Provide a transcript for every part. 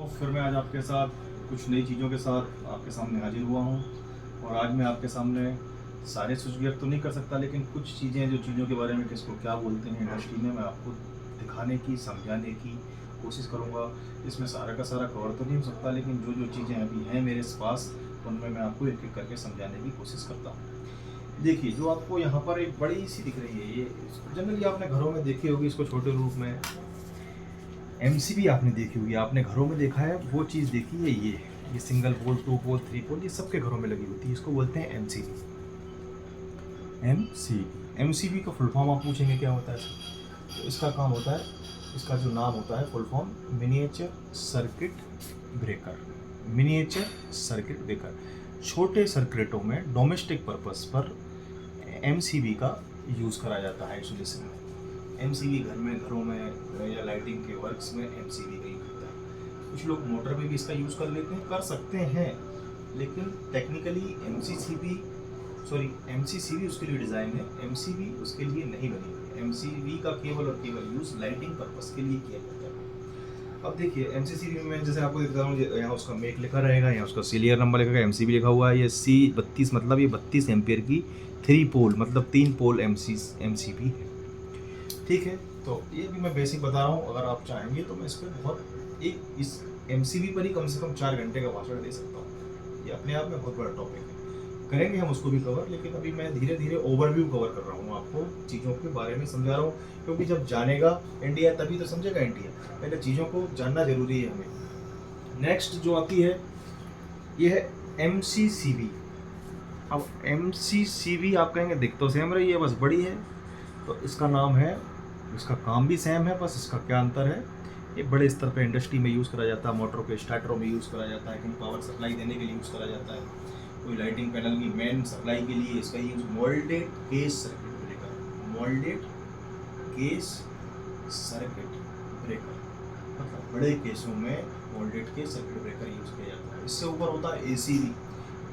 फिर मैं आज आपके साथ कुछ नई चीज़ों के साथ आपके सामने हाजिर हुआ हूँ। और आज मैं आपके सामने सारे स्विच गियर तो नहीं कर सकता, लेकिन कुछ चीज़ें जो चीज़ों के बारे में किसको क्या बोलते हैं इंडस्ट्री में, मैं आपको दिखाने की, समझाने की कोशिश करूँगा। इसमें सारा का सारा कवर तो नहीं हो सकता, लेकिन जो जो चीज़ें अभी हैं मेरे पास उनमें मैं आपको एक एक करके समझाने की कोशिश करता हूँ। देखिए, जो आपको यहाँ पर एक बड़ी सी दिख रही है, ये जनरली आपने घरों में देखी होगी, इसको छोटे रूप में एमसीबी आपने देखी होगी, आपने घरों में देखा है, वो चीज़ देखी है। ये single pole, two pole, three pole, ये सबके घरों में लगी होती है। इसको बोलते हैं एमसीबी। एमसीबी का फुल फॉर्म आप पूछेंगे क्या होता है सर, तो इसका काम होता है, इसका जो नाम होता है full form, miniature circuit breaker. Miniature circuit breaker. छोटे सर्किटों में डोमेस्टिक पर्पस पर एमसीबी का यूज़ करा जाता है आइसोलेशन में। एमसीबी घरों में या लाइटिंग के वर्क्स में एमसीबी का यूज होता है। कुछ लोग मोटर में भी इसका यूज़ कर लेते हैं, कर सकते हैं, लेकिन टेक्निकली एमसीसीबी उसके लिए डिज़ाइन है, एमसीबी उसके लिए नहीं बनी हुई। एमसीबी का केवल और केवल यूज़ लाइटिंग पर्पस के लिए किया जाता है। अब देखिए, एमसीसीबी में जैसे आपको दिखता हूँ, यहाँ उसका मेक लिखा रहेगा, यहाँ उसका सीरियल नंबर लिखा, एमसीबी लिखा हुआ है। ये C32 मतलब ये 32 एम्पियर की 3 पोल मतलब 3 पोल एमसीबी है। ठीक है, तो ये भी मैं बेसिक बता रहा हूँ। अगर आप चाहेंगे तो मैं इस पर इस एमसीबी पर ही कम से कम 4 घंटे का भाषण दे सकता हूँ। ये अपने आप में बहुत बड़ा टॉपिक है, करेंगे हम उसको भी कवर, लेकिन अभी मैं धीरे धीरे ओवरव्यू कवर कर रहा हूँ, आपको चीज़ों के बारे में समझा रहा हूँ, क्योंकि जब जानेगा इंडिया तभी तो समझेगा इंडिया। पहले चीज़ों को जानना जरूरी है हमें। नेक्स्ट जो आती है ये है एमसीसीबी। अब एमसीसीबी आप कहेंगे दिख तो सेम रही है, बस बड़ी है, तो इसका नाम है, इसका काम भी सेम है, बस इसका क्या अंतर है। ये बड़े स्तर पे इंडस्ट्री में यूज़ करा जाता है, मोटरों के स्टार्टरों में यूज़ करा जाता है, कहीं पावर सप्लाई देने के लिए यूज़ करा जाता है, कोई लाइटिंग पैनल की मेन सप्लाई के लिए इसका use. Moulded case circuit breaker, moulded case circuit breaker मतलब बड़े केसों में moulded case circuit breaker use किया जाता है। इससे ऊपर होता है एसीबी,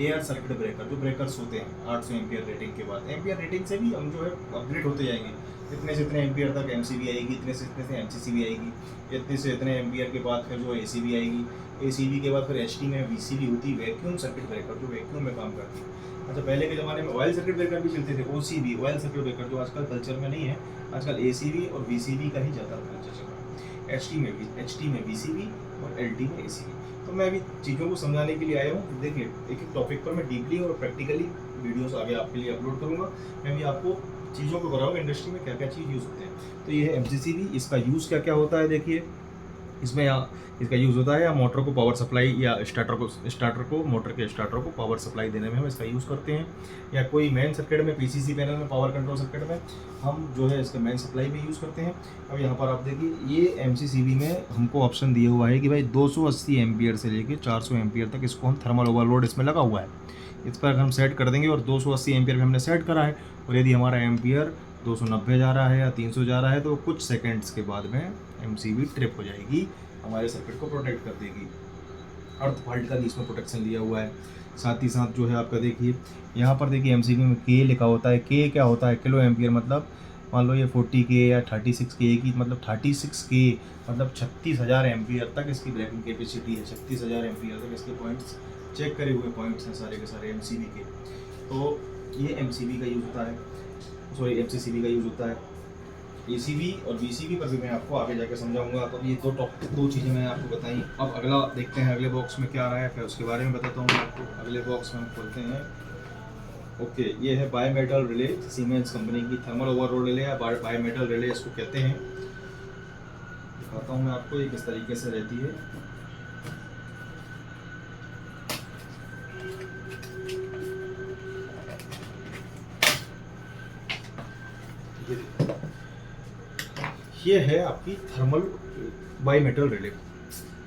एयर सर्किट ब्रेकर, जो ब्रेकर्स होते हैं 800 एम्पियर रेटिंग के बाद। एम्पियर रेटिंग से भी हम जो है अपग्रेड होते जाएंगे, इतने से इतने एम्पियर तक एमसीबी आएगी, इतने से एमसीसीबी आएगी, इतने से इतने एम्पियर के बाद फिर जो एसीबी आएगी, एसीबी के बाद फिर एचटी में वीसीबी होती है, वैक्यूम सर्किट ब्रेकर, जो वैक्यूम में काम करती है। अच्छा, पहले के ज़माने में ऑयल सर्किट ब्रेकर भी चलते थे, ओसीबी, ऑयल सर्किट ब्रेकर, जो आजकल कल्चर में नहीं है। आजकल एसीबी और वीसीबी का ही ज़्यादा कल्चर चल रहा है। एचटी में वीसीबी और एलटी में एसीबी। तो मैं अभी चीज़ों को समझाने के लिए आया हूँ। देखिए, एक एक टॉपिक पर मैं डीपली और प्रैक्टिकली वीडियोस आगे आपके लिए अपलोड करूँगा। मैं भी आपको चीज़ों को बताऊँगा इंडस्ट्री में क्या क्या चीज़ यूज़ होते हैं। तो ये है एमसीसीबी, इसका यूज़ क्या क्या होता है। देखिए, इसमें यहाँ इसका यूज़ होता है या मोटर को पावर सप्लाई, या स्टार्टर को मोटर के स्टार्टर को पावर सप्लाई देने में हम इसका यूज़ करते हैं, या कोई मेन सर्किट में, पीसीसी पैनल में, पावर कंट्रोल सर्किट में हम जो है इसका मेन सप्लाई में यूज़ करते हैं। अब यहाँ पर आप देखिए, ये एमसीसीबी में हमको ऑप्शन दिया हुआ है कि भाई 280 एम्पियर से लेकर 400 एम्पियर तक इसको हम थर्मल ओवरलोड इसमें लगा हुआ है, इस पर हम सेट कर देंगे। और 280 एम्पियर पे हमने सेट करा है, और यदि हमारा एम्पियर 290 जा रहा है या 300 जा रहा है, तो कुछ सेकेंड्स के बाद में एमसीबी ट्रिप हो जाएगी, हमारे सर्किट को प्रोटेक्ट कर देगी। अर्थ फॉल्ट का भी इसमें प्रोटेक्शन लिया हुआ है। साथ ही साथ जो है आपका देखिए, यहाँ पर देखिए एमसीबी में के लिखा होता है। के क्या होता है, किलो एम्पियर, मतलब मान लो ये 40 के या 36 के की, मतलब 36 के मतलब 36,000 एम्पियर तक इसकी ब्रेकिंग कैपेसिटी है। 36,000 एम्पियर तक इसके पॉइंट्स, चेक करे हुए पॉइंट्स हैं सारे के सारे एमसीबी के। तो ये एमसीबी का यूज़ होता है, सॉरी एमसीसीबी का यूज़ होता है। एसीबी और बीसीबी पर भी मैं आपको आगे जाकर समझाऊंगा। तो ये दो चीज़ें मैंने आपको बताई। अब अगला देखते हैं अगले बॉक्स में क्या आ रहा है, फिर उसके बारे में बताता हूँ मैं आपको। अगले बॉक्स में हम खोलते हैं। ओके, ये है by metal relay, siemens company की थर्मल ओवरलोड रिले या बाय मेटल रिले इसको कहते हैं। दिखाता हूँ मैं आपको ये किस तरीके से रहती है। ये है आपकी thermal by metal relay.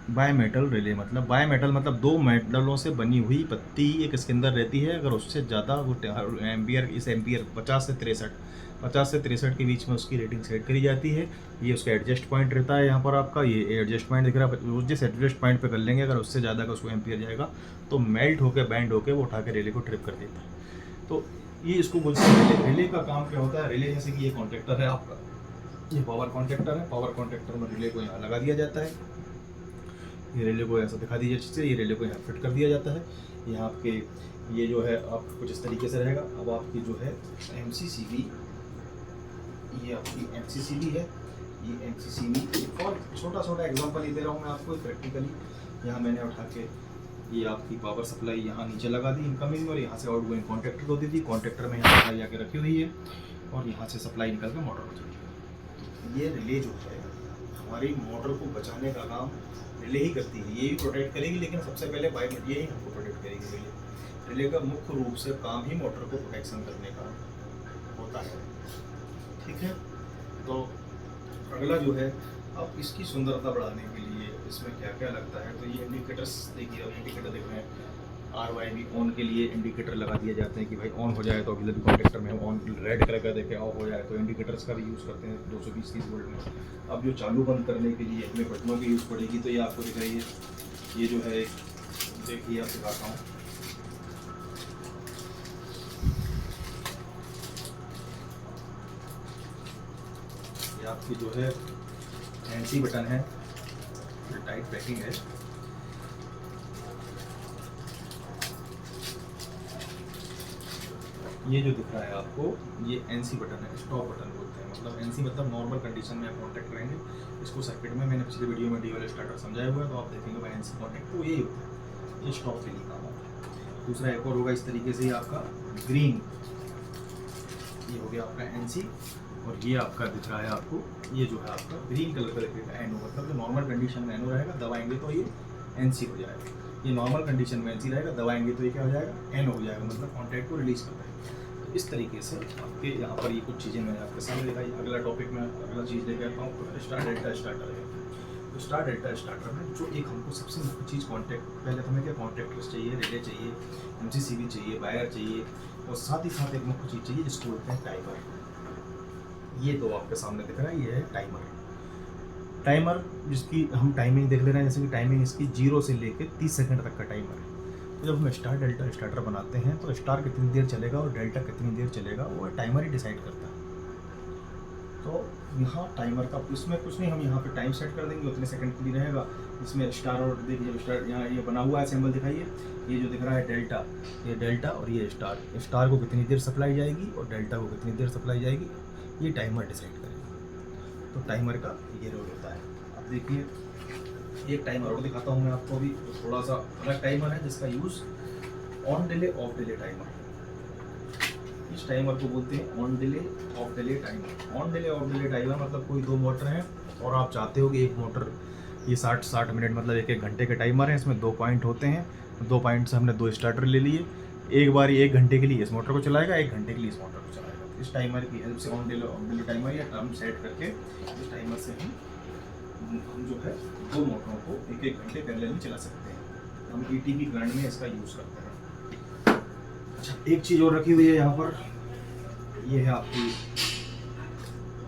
By metal मतलब दो मेटलों से बनी हुई पत्ती एक इसके अंदर रहती है। अगर उससे ज़्यादा वो एम्पियर, इस एम्पियर 50 से 63 के बीच में उसकी रेटिंग सेट करी जाती है। ये उसका एडजस्ट पॉइंट रहता है। यहाँ पर आपका ये एडजस्ट पॉइंट दिख रहा है, जिस एडजस्ट पॉइंट पे कर लेंगे, अगर उससे ज़्यादा का उसको एम्पियर जाएगा तो मेल्ट होकर, बैंड होकर वो उठा के रिले को ट्रिप कर देता है। तो ये इसको बोलते हैं रिले का काम क्या होता है। रिले जैसे कि ये कॉन्ट्रैक्टर है आपका, ये पावर कॉन्ट्रैक्टर है। पावर कॉन्ट्रैक्टर में रिले को यहाँ लगा दिया जाता है। ये रिले को ऐसा दिखा दीजिए अच्छे से, ये रिले को यहाँ फिट कर दिया जाता है। यहाँ आपके ये जो है आप कुछ इस तरीके से रहेगा। अब आपकी जो है MCCB, ये आपकी MCCB है, ये MCCB और छोटा एग्जांपल ही दे रहा हूँ मैं आपको प्रैक्टिकली। यहाँ मैंने उठा के ये आपकी पावर सप्लाई यहाँ नीचे लगा दी इनकमिंग, और यहाँ से आउटगोइंग कॉन्टेक्टर को दी थी। कॉन्टेक्टर में यहाँ सप्लाई आके रखी हुई है और यहाँ से सप्लाई निकल के मोटर को चली। ये रिले जो है हमारी मोटर को बचाने का काम रिले ही करती है, ये भी प्रोटेक्ट करेगी, लेकिन सबसे पहले बायोमेट ये ही हमको प्रोटेक्ट करेगी। रिले का मुख्य रूप से काम ही मोटर को प्रोटेक्शन करने का होता है, ठीक है। तो अगला जो है अब इसकी सुंदरता बढ़ाने के लिए इसमें क्या क्या लगता है, तो ये इंडिकेटर्स देखिए, अब इंडिकेटर देख रहे हैं RYB ऑन के लिए इंडिकेटर लगा दिए जाते हैं कि भाई ऑन हो जाए तो ऑक्सिलरी कॉन्टेक्टर में ऑन रेड कलर का देखे ऑफ हो जाए, तो इंडिकेटर्स का भी यूज़ करते हैं 220-30 वोल्ट में। अब जो चालू बंद करने के लिए हमें बटनों की यूज़ पड़ेगी, तो ये आपको दिख रही है, ये जो है देखिए आप दिखाता हूँ, ये आपकी जो है NC बटन है, टाइट पैकिंग है। ये जो दिख रहा है आपको, ये NC बटन है, स्टॉप बटन बोलते हैं। मतलब NC मतलब नॉर्मल कंडीशन में आप कॉन्टैक्ट करेंगे। इसको सर्किट में मैंने पिछले वीडियो में DOL स्टार्टर समझाया हुआ है, तो आप देखेंगे भाई NC कॉन्टैक्ट तो यही होता है, ये स्टॉप के लिए काम आता है। दूसरा एक और होगा इस तरीके से, ये आपका ग्रीन, ये हो गया आपका NC, और ये आपका दिख रहा है आपको, ये जो है आपका ग्रीन कलर का दिखेगा NO, मतलब जो नॉर्मल कंडीशन में NO रहेगा, दबाएंगे तो ये NC हो जाएगा। ये नॉर्मल कंडीशन में NC रहेगा, दबाएंगे तो ये क्या हो जाएगा, NO हो जाएगा, मतलब कॉन्टैक्ट को रिलीज करता है। तो इस तरीके से आपके यहाँ पर ये कुछ चीज़ें मैंने आपके सामने दिखाई। अगला टॉपिक में अगला चीज़ लेकर आता हूँ, तो स्टार डेल्टा स्टार्टर है। तो स्टार डेल्टा स्टार्टर में जो एक हमको सबसे मुख्य चीज़ कॉन्टैक्ट, पहले तो हमें क्या कॉन्टैक्टर्स चाहिए, रिले चाहिए, MCCB चाहिए, वायर चाहिए, और साथ ही साथ एक मुख्य चीज़ चाहिए जिसको बोलते हैं टाइमर। ये तो आपके सामने दिख रहा है, ये है टाइमर जिसकी हम टाइमिंग देख ले रहे हैं, जैसे कि टाइमिंग इसकी 0 से लेकर 30 सेकंड तक का टाइमर है। तो जब हम स्टार डेल्टा स्टार्टर बनाते हैं तो स्टार कितनी देर चलेगा और डेल्टा कितनी देर चलेगा वो टाइमर ही डिसाइड करता है। तो यहाँ टाइमर का इसमें कुछ नहीं, हम यहाँ पे टाइम सेट कर देंगे, उतने सेकंड के लिए रहेगा। इसमें स्टार, और देखिए स्टार यहाँ ये बना हुआ है सिंबल दिखाइए, ये जो दिख रहा है डेल्टा, ये डेल्टा और ये स्टार को कितनी देर सप्लाई जाएगी और डेल्टा को कितनी देर सप्लाई जाएगी, ये टाइमर डिसाइड करेगा। तो टाइमर का ये रोल होता है। अब देखिए एक टाइमर और दिखाता हूँ मैं आपको अभी, थोड़ा सा अलग टाइमर है जिसका use on delay of delay timer. इस टाइमर को बोलते हैं on delay of delay timer. On delay of delay timer मतलब कोई दो मोटर हैं और आप चाहते हो कि एक मोटर ये 60 मिनट मतलब 1-1 घंटे के टाइमर है, इसमें 2 पॉइंट होते हैं, 2 पॉइंट से हमने 2 स्टार्टर ले लिए। एक बार 1 घंटे के लिए इस मोटर को चलाएगा, 1 घंटे के लिए इस मोटर को चलाएगा। इस टाइमर की हेल्प से ऑन डिले टाइमर या टर्म सेट करके इस टाइमर से हम जो है 2 मोटरों को 1-1 घंटे पैरेलल चला सकते हैं। हम ETP ब्रांड में इसका यूज़ करते हैं। अच्छा, एक चीज़ और रखी हुई है यहाँ पर, ये है आपकी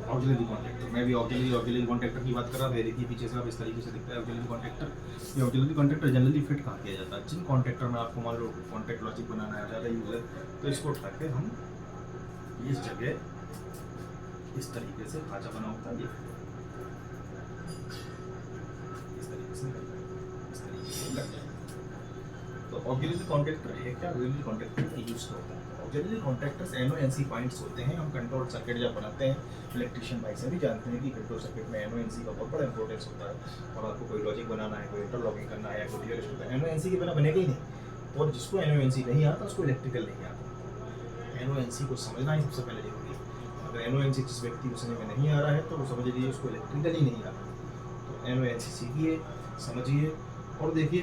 ऑक्सिलरी कॉन्टैक्टर। मैं भी ऑक्सिलरी कॉन्टैक्टर की बात कर रहा था। देखिए पीछे से आप इस तरीके से दिखता है ऑक्सिलरी कॉन्टैक्टर। ये ऑक्सिलरी कॉन्टैक्टर जनरली फिट कहाँ किया जाता है, जिन कॉन्टैक्टर में आपको मान लो कॉन्टैक्ट लॉजिक बनाना है, ज़्यादा यूज़ है, तो इसको उठा के हम इस जगह इस तरीके से खाँचा बना होता है, इस तरीके से लग जाएगा। तो ऑक्सिलरी कॉन्टैक्टर है क्या, ऑक्सिलरी कॉन्टैक्टर का यूज़ होता है। ऑक्सिलरी कॉन्टैक्टर्स NO-NC पॉइंट्स होते हैं। हम कंट्रोल सर्किट जब बनाते हैं, इलेक्ट्रिशियन भाई से भी जानते हैं कि कंट्रोल सर्किट में NO-NC का बहुत बड़ा इंपॉर्टेंस होता है। और आपको कोई लॉजिक बनाना है, कोई इंटरलॉकिंग करना है या कोई DOL होता है, NO-NC के बिना बनेगा ही नहीं। और जिसको NO-NC नहीं आता उसको इलेक्ट्रिकल नहीं आता। NO-NC को समझना ही सबसे पहले जरूरी है। अगर NO-NC जिस व्यक्ति को समझ में नहीं आ रहा है तो वो समझ लीजिए उसको इलेक्ट्रिकल ही नहीं आता। तो NO-NC सीखिए, समझिए और देखिए।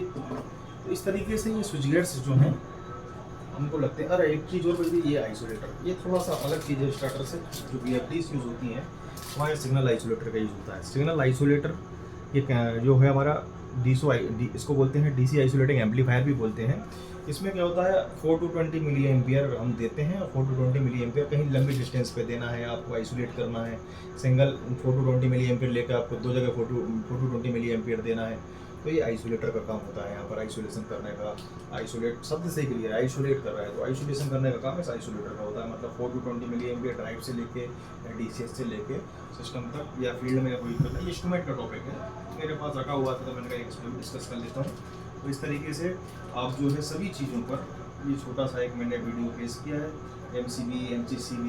तो इस तरीके से ये स्विच गेट्स जो हैं हमको लगते हैं। अरे एक चीज़ और बल्कि ये आइसोलेटर, ये थोड़ा सा अलग चीज़ है स्टार्टर से। जो BFDs यूज़ होती हैं वहाँ सिग्नल आइसोलेटर का यूज़ होता है। सिग्नल आइसोलेटर ये जो है हमारा इसको बोलते हैं DC आइसोलेटिंग एम्पलीफायर भी बोलते हैं। इसमें क्या होता है 4 to 20 मिली एम्पियर हम देते हैं, और 4 to 20 मिली एम्पियर कहीं लंबी डिस्टेंस पे देना है, आपको आइसोलेट करना है। सिंगल 4 to 20 मिली एम्पियर लेकर आपको 2 जगह 4 to 20 मिली एम्पियर देना है, तो ये आइसोलेटर का काम होता है, यहाँ पर आइसोलेशन करने का। आइसोलेट शब्द से क्लियर है, आइसोलेट कर रहा है, तो आइसोलेशन करने का काम इस आइसोलेटर का होता है। मतलब 420 मिली एम्पियर ड्राइव से लेके DCS से लेके सिस्टम तक, या फील्ड में कोई करना, ये इंस्ट्रूमेंट का टॉपिक है, मेरे पास रखा हुआ था तो मैंने कहा इसमें डिस्कस कर लेता हूँ। तो इस तरीके से आप जो है सभी चीज़ों पर ये छोटा सा एक मैंने वीडियो पेश किया है। MCB, MCCB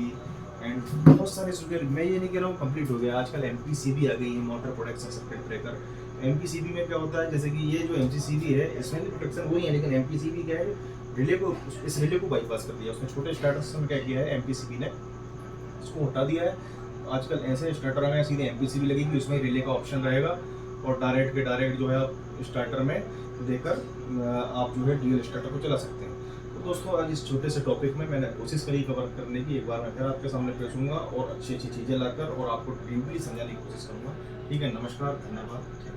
एंड बहुत सारे सॉफ्टवेयर, मैं ये नहीं कह रहा हूँ कंप्लीट हो गया, आजकल MPCB आ गई है, motor production circuit breaker. MPCB में क्या होता है, जैसे कि ये जो MCCB है इसमें भी प्रोटेक्शन वही है, लेकिन MPCB क्या है, रिले को, इस रिले को बाईपास कर दिया उसने। छोटे स्टार्टर्स में क्या किया है MPCB ने, इसको हटा दिया है। आजकल ऐसे स्टार्टर आ गए सीधे MPCB लगेगी, उसमें रिले का ऑप्शन रहेगा, और डायरेक्ट के डायरेक्ट जो है आप स्टार्टर में देकर आप जो है डीएल स्टार्टर को चला सकते हैं। तो दोस्तों आज इस छोटे से टॉपिक में मैंने कोशिश करी कवर करने की, एक बार मैं फिर आपके सामने पेश होऊंगा और अच्छी अच्छी चीज़ें लाकर और आपको डीपली समझाने की कोशिश करूँगा। ठीक है, नमस्कार, धन्यवाद।